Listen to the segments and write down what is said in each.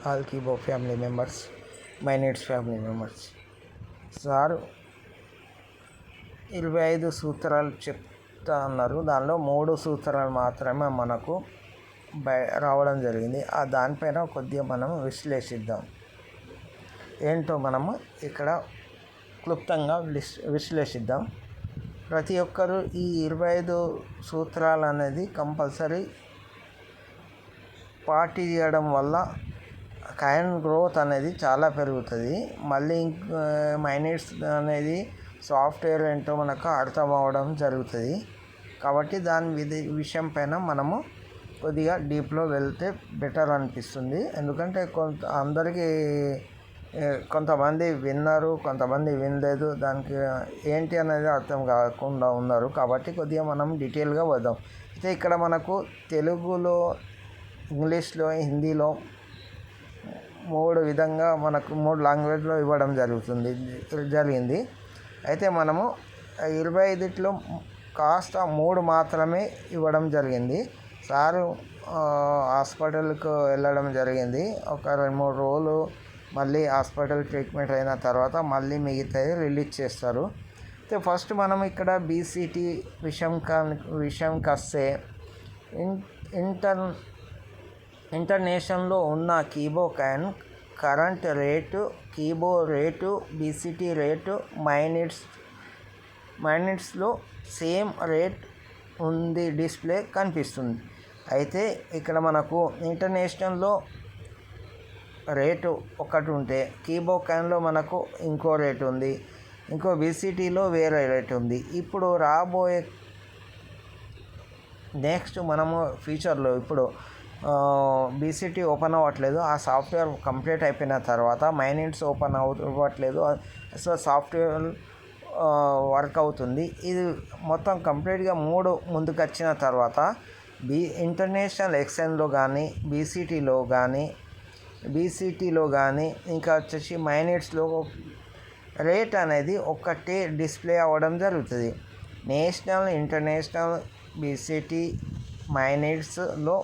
All కీబో family members, my needs family members. Sir 25 సూత్రాలు చెప్తా అన్నారు. దానిలో 3 సూత్రాలు మాత్రమే మనకు రావడం జరిగింది. దానిపైన కొద్దిగా మనం విశ్లేషిద్దాం. ఏంటో మనము ఇక్కడ క్లుప్తంగా విశ్లేషిద్దాం. ప్రతి ఒక్కరూ ఈ 25 సూత్రాలు అనేది కంపల్సరీ పాటించడం వల్ల కాయిన్ గ్రోత్ అనేది చాలా పెరుగుతుంది. మళ్ళీ మైనీడ్స్ అనేది సాఫ్ట్వేర్ ఏంటో మనకు అర్థం అవ్వడం జరుగుతుంది. కాబట్టి దాని విషయం పైన మనము కొద్దిగా డీప్లో వెళ్తే బెటర్ అనిపిస్తుంది. ఎందుకంటే అందరికీ కొంతమంది విన్నారు, కొంతమంది వినలేదు. దానికి ఏంటి అనేది అర్థం కాకుండా ఉన్నారు. కాబట్టి కొద్దిగా మనం డీటెయిల్గా వద్దాం. అయితే ఇక్కడ మనకు తెలుగులో, ఇంగ్లీష్లో, హిందీలో 3 విధంగా మనకు 3 లాంగ్వేజ్లో ఇవ్వడం జరిగింది. అయితే మనము 25లో కాస్త 3 మాత్రమే ఇవ్వడం జరిగింది. సారు హాస్పిటల్కు వెళ్ళడం జరిగింది. ఒక 2-3 రోజులు మళ్ళీ హాస్పిటల్ ట్రీట్మెంట్ అయిన తర్వాత మళ్ళీ మిగతాది రిలీజ్ చేస్తారు. అయితే ఫస్ట్ మనం ఇక్కడ బీసీటీ విషయంకి వస్తే ఇంటర్నేషనల్లో ఉన్న కీబో కాయిన్ కరెంట్ రేటు, కీబో రేటు, బీసీటీ రేటు, మైనిట్స్లో సేమ్ రేట్ ఉంది, డిస్ప్లే కనిపిస్తుంది. అయితే ఇక్కడ మనకు ఇంటర్నేషనల్లో రేటు ఒకటి ఉంటే కీబో కాయిన్లో మనకు ఇంకో రేటు ఉంది, ఇంకో బీసీటీలో వేరే రేటు ఉంది. ఇప్పుడు రాబోయే నెక్స్ట్ మనము ఫ్యూచర్లో ఇప్పుడు బీసీటీ ఓపెన్ అవ్వట్లేదు. ఆ సాఫ్ట్వేర్ కంప్లీట్ అయిపోయిన తర్వాత మైనిట్స్ ఓపెన్ అవ్వట్లేదు. సో సాఫ్ట్వేర్ వర్క్ అవుతుంది. ఇది మొత్తం కంప్లీట్గా 3 ముందుకు వచ్చిన తర్వాత ఇంటర్నేషనల్ ఎక్స్చేంజ్లో కానీ, బీసీటీలో కానీ ఇంకా వచ్చేసి మైనిట్స్లో రేట్ అనేది ఒక్కటే డిస్ప్లే అవ్వడం జరుగుతుంది. నేషనల్, ఇంటర్నేషనల్, బీసీటీ, మైనిట్స్లో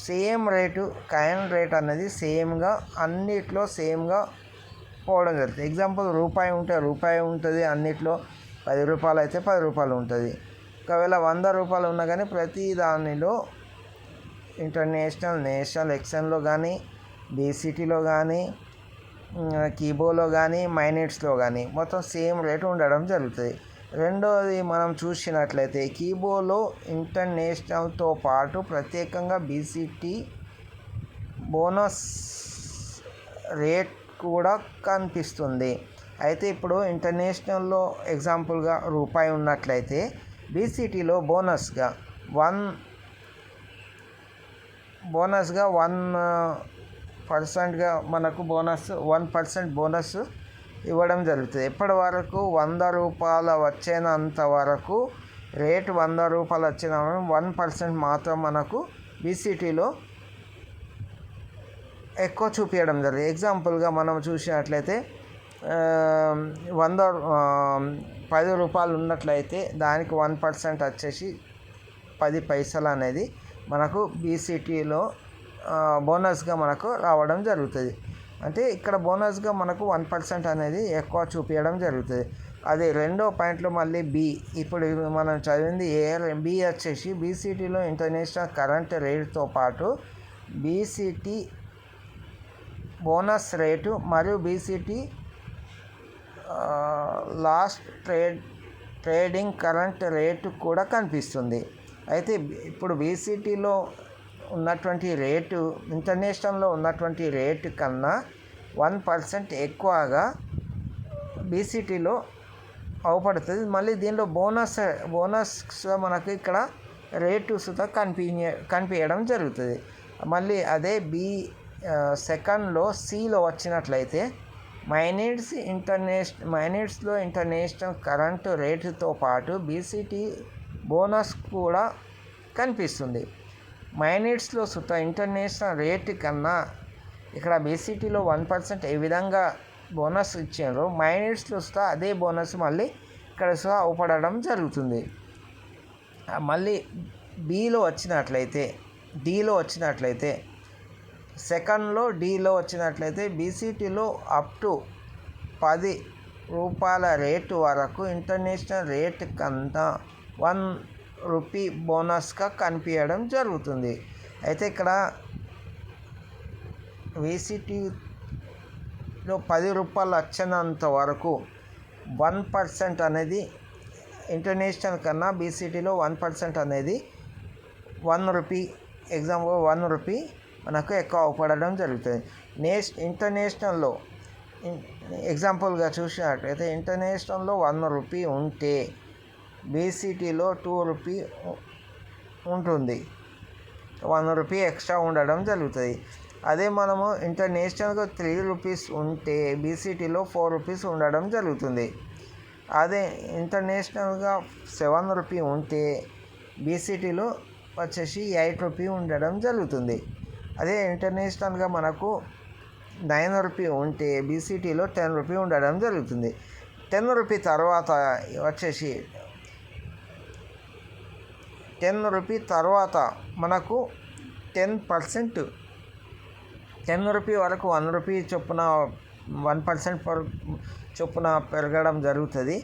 సేమ్ రేటు, కాయిన్ రేట్ అనేది సేమ్గా అన్నిట్లో సేమ్గా పోవడం జరుగుతుంది. ఎగ్జాంపుల్ రూపాయి ఉంటే రూపాయి ఉంటుంది, అన్నిట్లో 10 రూపాయలు అయితే 10 రూపాయలు ఉంటుంది. ఒకవేళ 100 రూపాయలు ఉన్నా కానీ ప్రతి దానిలో ఇంటర్నేషనల్, నేషనల్ ఎక్స్చేంజ్లో కానీ, బీసీటీలో కానీ, కీబోలో కానీ, మైనిట్స్లో కానీ మొత్తం సేమ్ రేటు ఉండడం జరుగుతుంది. రెండోది మనం చూసినట్లయితే కీబోలో ఇంటర్నేషనల్తో పాటు ప్రత్యేకంగా బీసీటీ బోనస్ రేట్ కూడా కనిపిస్తుంది. అయితే ఇప్పుడు ఇంటర్నేషనల్లో ఎగ్జాంపుల్గా రూపాయి ఉన్నట్లయితే బీసీటీలో బోనస్గా 1% మనకు 1% బోనస్ ఇవ్వడం జరుగుతుంది. ఎప్పటి వరకు 100 రూపాయలు వచ్చేంత వరకు రేటు 100 రూపాయలు వచ్చిన 1% మాత్రం మనకు బీసీటీలో ఎక్కువ చూపించడం జరిగింది. ఎగ్జాంపుల్గా మనం చూసినట్లయితే 10 రూపాయలు ఉన్నట్లయితే దానికి 1% వచ్చేసి 10 పైసలు అనేది మనకు బీసీటీలో బోనస్గా మనకు రావడం జరుగుతుంది. అంటే ఇక్కడ బోనస్గా మనకు 1% అనేది ఎక్కువ చూపించడం జరుగుతుంది. అది రెండో పాయింట్లో మళ్ళీ బి. ఇప్పుడు మనం చదివింది బి వచ్చేసి బీసీటీలో ఇంటర్నేషనల్ కరెంట్ రేటుతో పాటు బీసీటీ బోనస్ రేటు మరియు BCT last trading current rate కూడా కనిపిస్తుంది. అయితే ఇప్పుడు బీసీటీలో ఉన్నటువంటి రేటు ఇంటర్నేషనల్లో ఉన్నటువంటి రేటు కన్నా 1% ఎక్కువగా బీసీటీలో అవపడుతుంది. మళ్ళీ దీనిలో బోనస్ మనకు ఇక్కడ రేటు సుతా కనిపించడం జరుగుతుంది. మళ్ళీ అదే సెకండ్లో సిలో వచ్చినట్లయితే మైనిట్స్లో ఇంటర్నేషనల్ కరెంటు రేటుతో పాటు బీసీటీ బోనస్ కూడా కనిపిస్తుంది. మైనిట్స్లో సుతా ఇంటర్నేషనల్ రేటు కన్నా ఇక్కడ బీసీటీలో 1% ఏ విధంగా బోనస్ ఇచ్చారో మైనిట్స్లో సుతా అదే బోనస్ మళ్ళీ ఇక్కడ సుతా అవపడడం జరుగుతుంది. మళ్ళీ డీలో వచ్చినట్లయితే సెకండ్లో డీలో వచ్చినట్లయితే బీసీటీలో అప్ టు 10 రూపాయల రేటు వరకు ఇంటర్నేషనల్ రేట్ కన్నా 1 రూపీ బోనస్గా కనిపించడం జరుగుతుంది. అయితే ఇక్కడ బీసీటీలో 10 రూపాయలు వచ్చినంత వరకు 1% అనేది ఇంటర్నేషనల్ కన్నా బీసీటీలో 1% అనేది 1 రూపీ, ఎగ్జాంపుల్ 1 రూపీ మనకు ఎక్కువ అవపడడం జరుగుతుంది. ఇంటర్నేషనల్లో ఎగ్జాంపుల్గా చూసినట్లయితే ఇంటర్నేషనల్లో 1 రూపీ ఉంటే బీసీటీలో 2 రూపీ ఉంటుంది, 1 రూపీ ఎక్స్ట్రా ఉండడం జరుగుతుంది. అదే మనము ఇంటర్నేషనల్గా 3 రూపీస్ ఉంటే బీసీటీలో 4 రూపీస్ ఉండడం జరుగుతుంది. అదే ఇంటర్నేషనల్గా 7 రూపీ ఉంటే బీసీటీలో వచ్చేసి 8 రూపీ ఉండడం జరుగుతుంది. అదే ఇంటర్నేషనల్గా మనకు 9 రూపీ ఉంటే బీసీటీలో 10 రూపీ ఉండడం జరుగుతుంది. 10 రూపీ తర్వాత వచ్చేసి 10 రూపీ తర్వాత మనకు 10% 10 రూపీ వరకు 1 రూపీ చొప్పున 1% చొప్పున పెరగడం జరుగుతుంది.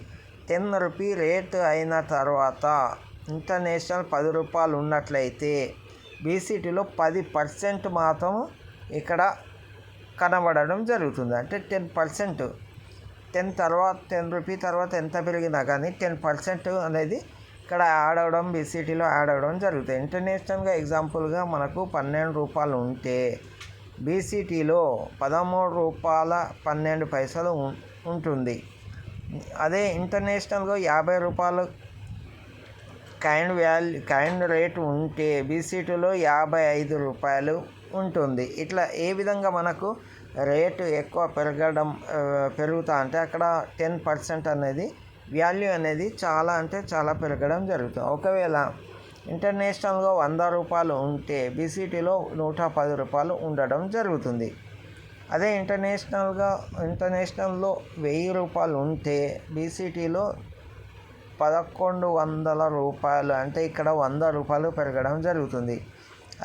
10 రూపీ రేట్ అయిన తర్వాత ఇంటర్నేషనల్ 10 రూపాయలు ఉన్నట్లయితే బీసీటీలో 10% మాత్రం ఇక్కడ కనబడడం జరుగుతుంది. అంటే 10% 10 రూపీ తర్వాత ఎంత పెరిగినా కానీ 10% అనేది ఇక్కడ యాడ్ అవ్వడం, బీసీటీలో యాడ్ అవ్వడం జరుగుతుంది. ఇంటర్నేషనల్గా ఎగ్జాంపుల్గా మనకు 12 రూపాయలు ఉంటే బీసీటీలో 13 రూపాయల 12 పైసలు ఉంటుంది. అదే ఇంటర్నేషనల్గా 50 రూపాయలు కైండ్ రేటు ఉంటే బీసీటీలో 55 రూపాయలు ఉంటుంది. ఇట్లా ఏ విధంగా మనకు రేటు ఎక్కువ పెరుగుతా అంటే అక్కడ 10% అనేది వాల్యూ అనేది చాలా అంటే చాలా పెరగడం జరుగుతుంది. ఒకవేళ ఇంటర్నేషనల్గా 100 రూపాయలు ఉంటే బీసీటీలో 110 రూపాయలు ఉండడం జరుగుతుంది. అదే ఇంటర్నేషనల్లో 1000 రూపాయలు ఉంటే బీసీటీలో 1100 రూపాయలు, అంటే ఇక్కడ 100 రూపాయలు పెరగడం జరుగుతుంది.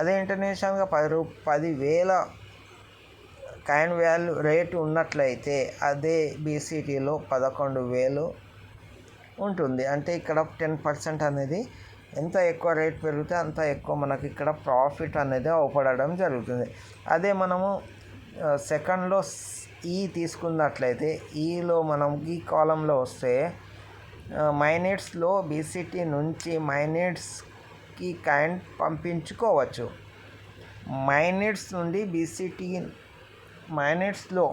అదే ఇంటర్నేషనల్గా 10,000 కాయిన్ వాల్యూ రేటు ఉన్నట్లయితే అదే బీసీటీలో 11,000 ఉంటుంది. అంటే ఇక్కడ 10% అనేది ఎంత ఎక్కువ రేట్ పెరిగితే అంత ఎక్కువ మనకి ఇక్కడ ప్రాఫిట్ అనేది అవపడడం జరుగుతుంది. అదే మనము సెకండ్లో ఈ తీసుకున్నట్లయితే ఈలో మనం ఈ కాలంలో వస్తే మైనిట్స్లో బీసీటీ నుంచి మైనిట్స్కి కాయిన్ పంపించుకోవచ్చు. మైనిట్స్ నుండి బీసీటీ మైనిట్స్లో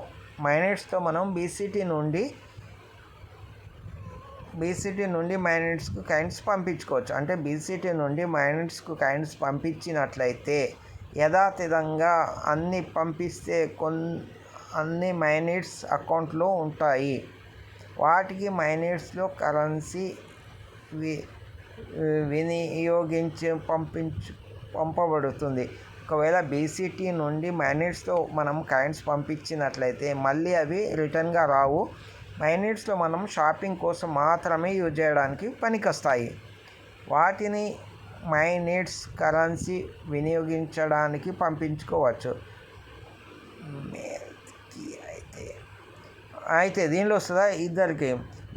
మనం బీసీటీ నుండి మైనిట్స్కు కాయిన్స్ పంపించుకోవచ్చు. అంటే బీసీటీ నుండి మైనిట్స్కు కాయిన్స్ పంపించినట్లయితే యథాతథంగా అన్నీ పంపిస్తే అన్ని మైనిట్స్ అకౌంట్లో ఉంటాయి. వాటికి మైనిట్స్లో కరెన్సీ వినియోగించి పంపబడుతుంది. ఒకవేళ బీసీటీ నుండి మైనిట్స్లో మనం కాయిన్స్ పంపించినట్లయితే మళ్ళీ అవి రిటర్న్గా రావు. మైనిట్స్లో మనం షాపింగ్ కోసం మాత్రమే యూజ్ చేయడానికి పనికొస్తాయి. వాటిని మైనిట్స్ కరెన్సీ వినియోగించడానికి పంపించుకోవచ్చు. అయితే దీనిలో వస్తుందా ఇద్దరికి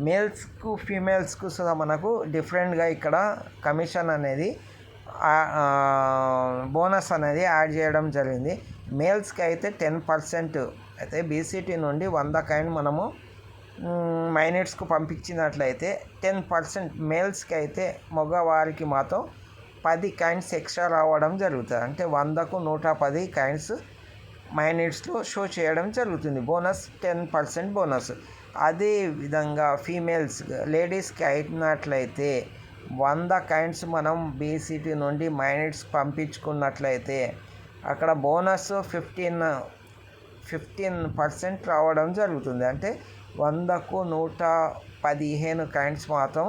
మేల్స్కు ఫీమేల్స్కు వస్తుందా మనకు డిఫరెంట్గా ఇక్కడ కమిషన్ అనేది బోనస్ అనేది యాడ్ చేయడం జరిగింది. మేల్స్కి అయితే 10%, అయితే బీసీటీ నుండి 100 కాయిన్ మనము మైనిట్స్కు పంపించినట్లయితే 10% మేల్స్కి అయితే మగవారికి మాత్రం 10 కాయిన్స్ ఎక్స్ట్రా రావడం జరుగుతుంది. అంటే 100కు 110 కాయిన్స్ మైనిట్స్లో షో చేయడం జరుగుతుంది. Bonus 10% bonus. అదే విధంగా లేడీస్కి అయినట్లయితే 100 కాయిన్స్ మనం బీసీటీ నుండి మైనిట్స్ పంపించుకున్నట్లయితే అక్కడ బోనస్ 15% రావడం జరుగుతుంది. అంటే 100కు 115 కాయిన్స్ మాత్రం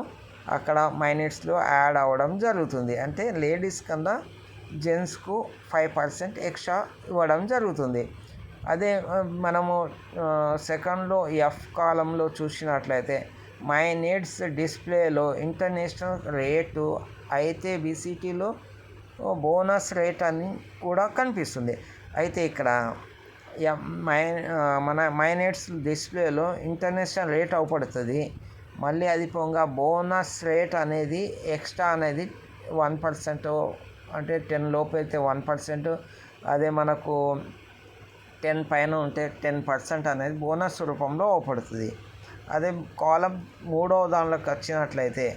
అక్కడ మైనిట్స్లో యాడ్ అవ్వడం జరుగుతుంది. అంటే లేడీస్ కన్నా జెంట్స్కు 5% ఎక్స్ట్రా ఇవ్వడం జరుగుతుంది. అదే మనము సెకండ్లో ఎఫ్ కాలంలో చూసినట్లయితే మైనిట్స్ డిస్ప్లేలో ఇంటర్నేషనల్ రేటు అయితే బీసీటీలో బోనస్ రేట్ అని కూడా కనిపిస్తుంది. అయితే ఇక్కడ మన మైనెట్స్ డిస్ప్లేలో ఇంటర్నేషనల్ రేట్ అవపడుతుంది. మళ్ళీ అది పోగా బోనస్ రేట్ అనేది ఎక్స్ట్రా అనేది 1%, అంటే 10 లోపు అయితే 1%, అదే మనకు 10 పైన ఉంటే 10% అనేది బోనస్ రూపంలో అవపడుతుంది. అదే కాలం మూడవ దానిలోకి వచ్చినట్లయితే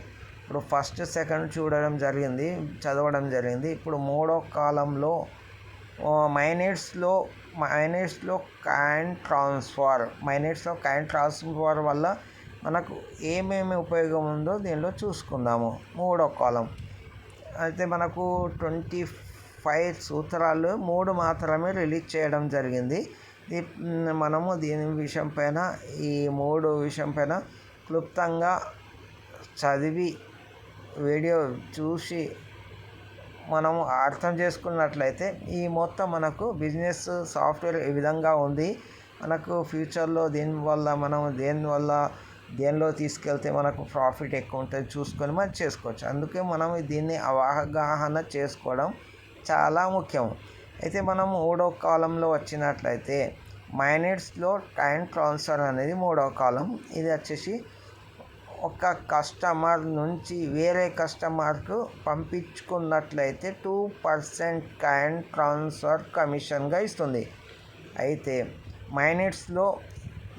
ఇప్పుడు ఫస్ట్ సెకండ్ చదవడం జరిగింది. ఇప్పుడు మూడో కాలంలో మైనెట్స్లో కాయిన్ ట్రాన్స్ఫర్ వల్ల మనకు ఏమేమి ఉపయోగం ఉందో దీనిలో చూసుకుందాము. మూడో కాలం అయితే మనకు 25 సూత్రాలు 3 మాత్రమే రిలీజ్ చేయడం జరిగింది. మనము దీని విషయం పైన ఈ 3 విషయం పైన క్లుప్తంగా చదివి వీడియో చూసి మనము అర్థం చేసుకున్నట్లయితే ఈ మొత్తం మనకు బిజినెస్ సాఫ్ట్వేర్ ఈ విధంగా ఉంది. మనకు ఫ్యూచర్లో దేనిలో తీసుకెళ్తే మనకు ప్రాఫిట్ ఎక్కువ ఉంటుంది చూసుకొని మనం చేసుకోవచ్చు. అందుకే మనం దీన్ని అవగాహన చేసుకోవడం చాలా ముఖ్యం. అయితే మనం మూడో కాలంలో వచ్చినట్లయితే మైనెట్స్లో కాయిన్ ట్రాన్స్ఫర్ అనేది మూడో కాలం. ఇది వచ్చేసి ఒక కస్టమర్ నుంచి వేరే కస్టమర్కు పంపించుకున్నట్లయితే 2% కాయిన్ ట్రాన్స్ఫర్ కమిషన్గా ఇస్తుంది. అయితే మైనెట్స్లో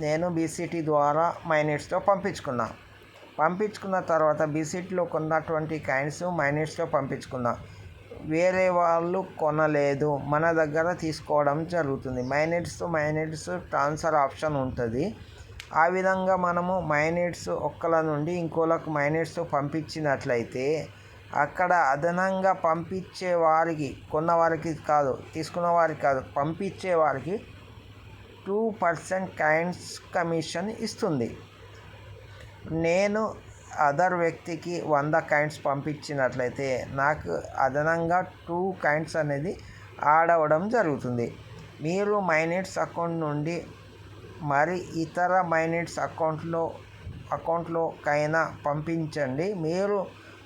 నేను బీసీటీ ద్వారా మైనెట్స్లో పంపించుకున్న తర్వాత బీసీటీలో కొన్నటువంటి కాయిన్స్ మైనెట్స్లో పంపించుకున్నా, వేరే వాళ్ళు కొనలేదు, మన దగ్గర తీసుకోవడం జరుగుతుంది. మైనెట్స్ ట్రాన్స్ఫర్ ఆప్షన్ ఉంటుంది. ఆ విధంగా మనము మైనెట్స్ ఒక్కల నుండి ఇంకోలకు మైనెట్స్ పంపించినట్లయితే అక్కడ అదనంగా పంపించే వారికి, కొన్నవారికి కాదు, తీసుకున్న వారికి కాదు, పంపించే వారికి 2% కాయిన్స్ కమిషన్ ఇస్తుంది. నేను అదర్ వ్యక్తికి 100 కాయిన్స్ పంపించినట్లయితే నాకు అదనంగా 2 కాయిన్స్ అనేది యాడ్ అవ్వడం జరుగుతుంది. మీరు మైనెట్స్ అకౌంట్ నుండి మరి ఇతర మైనెట్స్ అకౌంట్లోకైనా పంపించండి, మీరు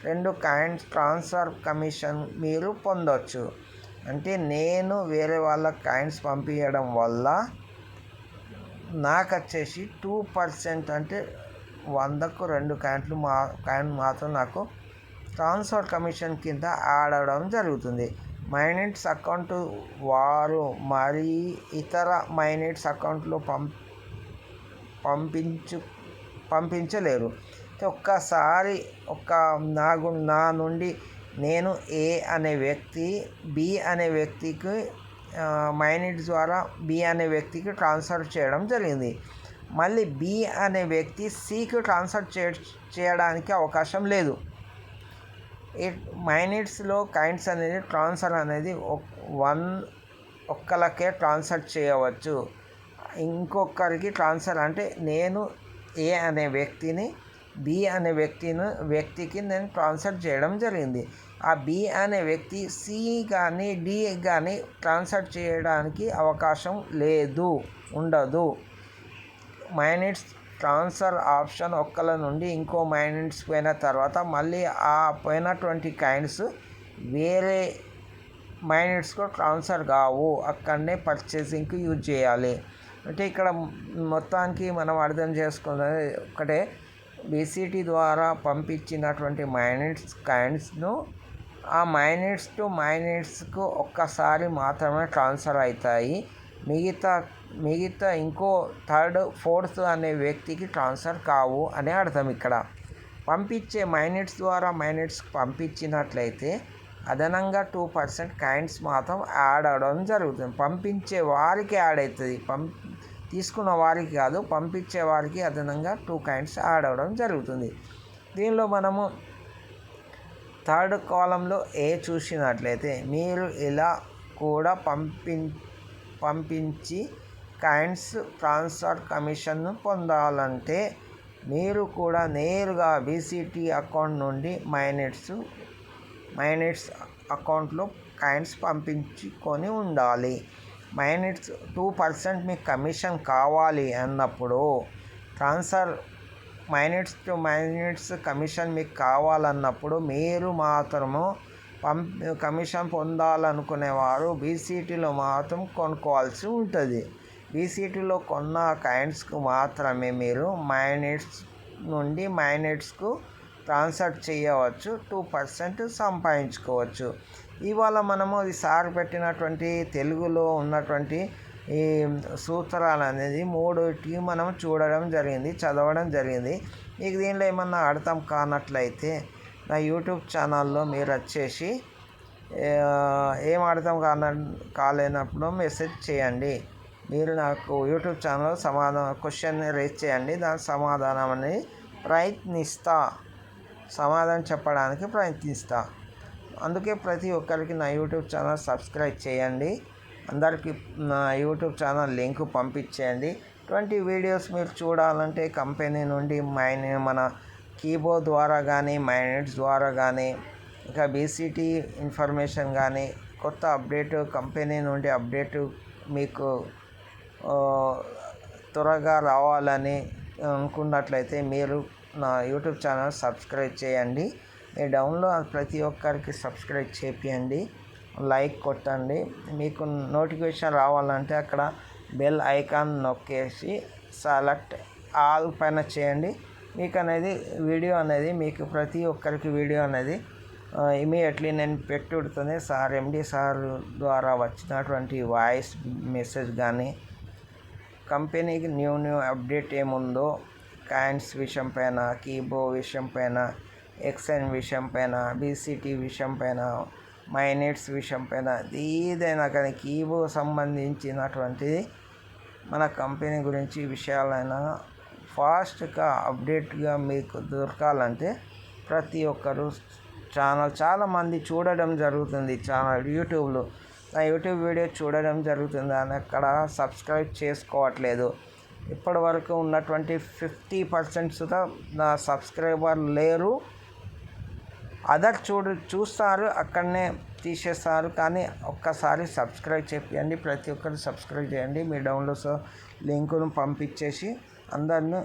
2 కాయిన్స్ ట్రాన్స్ఫర్ కమిషన్ మీరు పొందవచ్చు. అంటే నేను వేరే వాళ్ళకి కాయిన్స్ పంపించడం వల్ల నాకు వచ్చేసి 2%, అంటే 100కు 2 కాయిన్ మాత్రం నాకు ట్రాన్స్ఫర్ కమిషన్ కింద యాడ్ అవ్వడం జరుగుతుంది. మైనెట్స్ అకౌంట్ వారు మరి ఇతర మైనెట్స్ అకౌంట్లో పంపించలేరు. ఒక్కసారి నా నుండి నేను ఏ అనే వ్యక్తి బి అనే వ్యక్తికి మైనెట్స్ ద్వారా బి అనే వ్యక్తికి ట్రాన్స్ఫర్ చేయడం జరిగింది. మళ్ళీ బి అనే వ్యక్తి సికి ట్రాన్స్ఫర్ చేయడానికి అవకాశం లేదు. మైనెట్స్లో కాయిన్స్ అనేది ట్రాన్స్ఫర్ అనేది ఒక్కలకే ట్రాన్స్ఫర్ చేయవచ్చు. ఇంకొకరికి ట్రాన్స్ఫర్ అంటే నేను ఏ అనే వ్యక్తిని బి అనే వ్యక్తికి నేను ట్రాన్స్ఫర్ చేయడం జరిగింది. ఆ బి అనే వ్యక్తి సి కానీ డి కానీ ట్రాన్స్ఫర్ చేయడానికి అవకాశం ఉండదు. మైనెట్స్ ట్రాన్స్ఫర్ ఆప్షన్ ఒక్కల నుండి ఇంకో మైనెట్స్ పోయిన తర్వాత మళ్ళీ ఆ పోయినటువంటి కాయిన్స్ వేరే మైనెట్స్కు ట్రాన్స్ఫర్ కావు, అక్కడనే పర్చేసింగ్కి యూజ్ చేయాలి. అంటే ఇక్కడ మొత్తానికి మనం అర్థం చేసుకున్నది ఒకటే, బీసీటీ ద్వారా పంపించినటువంటి మైనెట్స్ కాయిన్స్ను ఆ మైనెట్స్ టు మైనెట్స్కు ఒక్కసారి మాత్రమే ట్రాన్స్ఫర్ అవుతాయి. మిగతా ఇంకో 3rd 4th అనే వ్యక్తికి ట్రాన్స్ఫర్ కావు అనే అర్థం. ఇక్కడ పంపించే మైనెట్స్ ద్వారా మైనెట్స్కి పంపించినట్లయితే అదనంగా 2% కాయిన్స్ మాత్రం యాడ్ అవ్వడం జరుగుతుంది. పంపించే వారికి యాడ్ అవుతుంది, తీసుకున్న వారికి కాదు, పంపించే వారికి అదనంగా 2 కాయిన్స్ యాడ్ అవ్వడం జరుగుతుంది. దీనిలో మనము 3rd కాలంలో చూసినట్లయితే మీరు ఇలా కూడా పంపించి కాయిన్స్ ట్రాన్స్ఫర్ కమిషన్ను పొందాలంటే మీరు కూడా నేరుగా బీసీటీ అకౌంట్ నుండి మైనెట్స్ అకౌంట్లో కాయిన్స్ పంపించుకొని ఉండాలి. మైనెట్స్ 2% మీకు కమిషన్ కావాలి అన్నప్పుడు, ట్రాన్స్ఫర్ మైనెట్స్ టు మైనెట్స్ కమిషన్ మీకు కావాలన్నప్పుడు మీరు మాత్రము కమిషన్ పొందాలనుకునేవారు బీసీటీలో మాత్రం కొనుక్కోవాల్సి ఉంటుంది. బీసీటీలో కొన్న కాయిన్స్కు మాత్రమే మీరు మైనెట్స్ నుండి మైనెట్స్కు ట్రాన్స్ఫర్ చేయవచ్చు, 2% సంపాదించుకోవచ్చు. ఇవాళ మనము ఈ సార్ పెట్టినటువంటి తెలుగులో ఉన్నటువంటి ఈ సూత్రాలు అనేది 3 మనం చూడడం జరిగింది, చదవడం జరిగింది. మీకు దీనిలో ఏమన్నా అర్థం కానట్లయితే నా యూట్యూబ్ ఛానల్లో మీరు వచ్చేసి ఏం అర్థం కాలేనప్పుడు మెసేజ్ చేయండి. మీరు నాకు యూట్యూబ్ ఛానల్లో క్వశ్చన్ రేజ్ చేయండి, దానికి సమాధానం చెప్పడానికి ప్రయత్నిస్తా. అందుకే ప్రతి ఒక్కరికి నా యూట్యూబ్ ఛానల్ సబ్స్క్రైబ్ చేయండి. అందరికీ నా యూట్యూబ్ ఛానల్ లింక్ పంపించేయండి. ఇటువంటి వీడియోస్ మీరు చూడాలంటే కంపెనీ నుండి మన కీబోర్డ్ ద్వారా కానీ మైనెట్స్ ద్వారా కానీ ఇంకా బీసీటీ ఇన్ఫర్మేషన్ కానీ కొత్త అప్డేట్ కంపెనీ నుండి అప్డేట్ మీకు త్వరగా రావాలని అనుకున్నట్లయితే మీరు నా యూట్యూబ్ ఛానల్ సబ్స్క్రైబ్ చేయండి. మీ డౌన్లో ప్రతి ఒక్కరికి సబ్స్క్రైబ్ చేయండి, లైక్ కొట్టండి. మీకు నోటిఫికేషన్ రావాలంటే అక్కడ బెల్ ఐకాన్ నొక్కేసి సెలెక్ట్ ఆల్ పైన చేయండి. మీకు అనేది వీడియో అనేది మీకు ప్రతి ఒక్కరికి వీడియో అనేది ఇమీడియట్లీ నేను పెట్టుడుతోనే ఎండి సార్ ద్వారా వచ్చినటువంటి వాయిస్ మెసేజ్ కానీ కంపెనీకి న్యూ అప్డేట్ ఏముందో కాయిన్స్ విషయం పైన, కీబో విషయం పైన, ఎక్స్ఎన్ విషయం పైన, బీసీటీ విషయం పైన, మైనెట్స్ విషయం పైన ఏదైనా కానీ కీబో సంబంధించినటువంటిది మన కంపెనీ గురించి విషయాలైనా ఫాస్ట్గా అప్డేట్గా మీకు దొరకాలంటే ప్రతి ఒక్కరు చాలామంది చూడడం జరుగుతుంది. యూట్యూబ్లో నా యూట్యూబ్ వీడియో చూడడం జరుగుతుంది అని అక్కడ సబ్స్క్రైబ్ చేసుకోవట్లేదు. ఇప్పటి వరకు ఉన్నటువంటి 50% సుధా నా సబ్స్క్రైబర్ లేరు. చూస్తారు, అక్కడనే తీసేస్తారు. కానీ ఒక్కసారి సబ్స్క్రైబ్ చేయండి, ప్రతి ఒక్కరు సబ్స్క్రైబ్ చేయండి. మీ డౌన్లోడ్స్ లింకును పంపించేసి అందరిని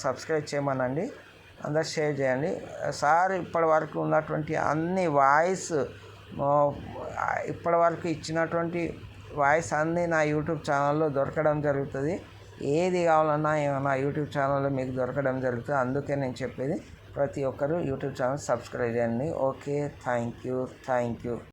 సబ్స్క్రైబ్ చేయమనండి, అందరు షేర్ చేయండి. సార్ ఇప్పటి వరకు ఉన్నటువంటి అన్ని ఇప్పటి వరకు ఇచ్చినటువంటి వాయిస్ అన్నీ నా యూట్యూబ్ ఛానల్లో దొరకడం జరుగుతుంది. ఏది కావాలన్నా నా యూట్యూబ్ ఛానల్లో మీకు దొరకడం జరుగుతుంది. అందుకే నేను చెప్పేది ప్రతి ఒక్కరు యూట్యూబ్ ఛానల్ సబ్స్క్రైబ్ చేయండి. Okay, thank you.